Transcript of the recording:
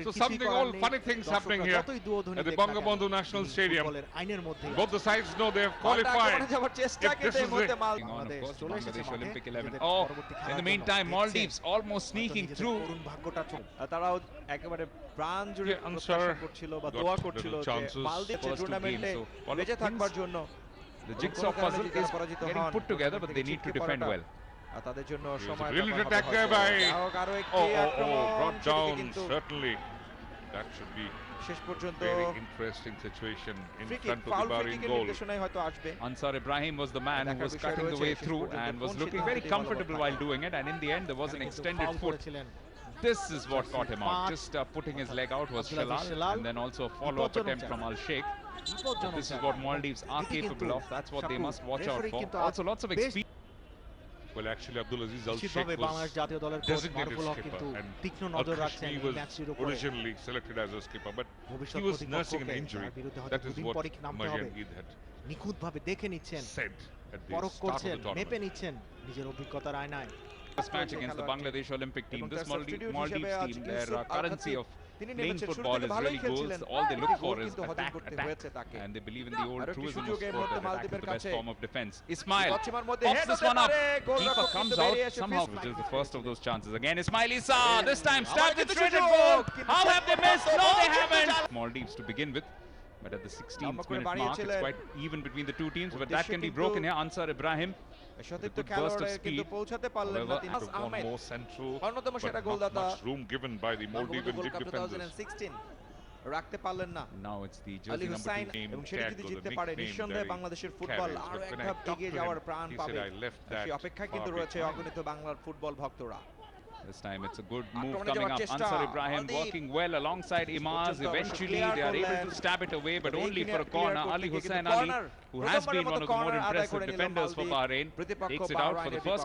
So something, all funny things happening here at the Bangabandhu National Stadium. Both the sides know they have qualified. If this is it. On, of course, the Bangladesh Olympic 11. Oh, in the meantime, Maldives almost sneaking through. তারাও একেবারে প্রাণ জুড়ে প্রত্যাশা করছিল বা দোয়া করছিল যে মালদ্বীপ টুর্নামেন্টে বেঁচে থাকবার জন্য The jigsaw puzzle is getting put together, but they need to defend well. তাদের জন্য সময় Brilliant attack there by brought down, certainly. That should be শেষ পর্যন্ত very interesting situation in free kick front of the foul free Bahrain কিকের goal. নির্দেশনায় হয়তো আসবে Ansar Ibrahim was the man who was cutting the way through and was looking very comfortable while doing it, and in the end there was an extended foot. This is what caught him out. Just putting his leg out was Shalal, and then also a follow-up attempt from Al Sheikh. This is what Maldives are capable of. That's what they must watch out for. Also lots of experience. Well, actually, Abdulaziz Al Sheikh was designated skipper, and Al-Kashmi was originally selected as a skipper, but he was nursing an injury. That is what Mahian Eid had নিখুঁতভাবে দেখে নিচ্ছেন, said at the পরখ start of করছেন, the মেপে tournament. নিচ্ছেন নিজের অভিজ্ঞতার আয়নায়। This match against the Bangladesh Olympic team, this Maldives team, their currency of playing football is really goals. All they look for is attack, and they believe in the old truism of sport that attack is the best form of defense. Ismail pops this one up. Keeper comes out somehow, which is the first of those chances. Again, Ismail Issa, this time stabs it straight at goal. How have they missed? No, they haven't. Maldives to begin with. But at the 16th minute mark, it's quite even between the two teams. But that can be broken here. Ansar Ibrahim, সতীর্থ খেলোয়াড় কিন্তু পৌঁছাতে পারলেন না। তিনাস One Ahmed more central, অন্যতম সেরা but not গোলদাতা much room given by the Maldivian World big Cup defenders. 2016 রাখতে পারলেন না। now it's the Ali jersey number Hussain 2 এবং সেটা যদি জিততে পারে নিঃসন্দেহে বাংলাদেশের ফুটবল আরো এক ধাপ এগিয়ে যাওয়ার প্রাণ পাবে। সেই অপেক্ষায় কিন্তু রয়েছে অগণিত বাংলার ফুটবল ভক্তরা। This time it's a good move coming up. Ansar Ibrahim working well alongside Imaz. Eventually they are able to stab it away, but only for a corner. Ali Hussain Ali, who has been one of the more impressive defenders for Bahrain, takes it out for the first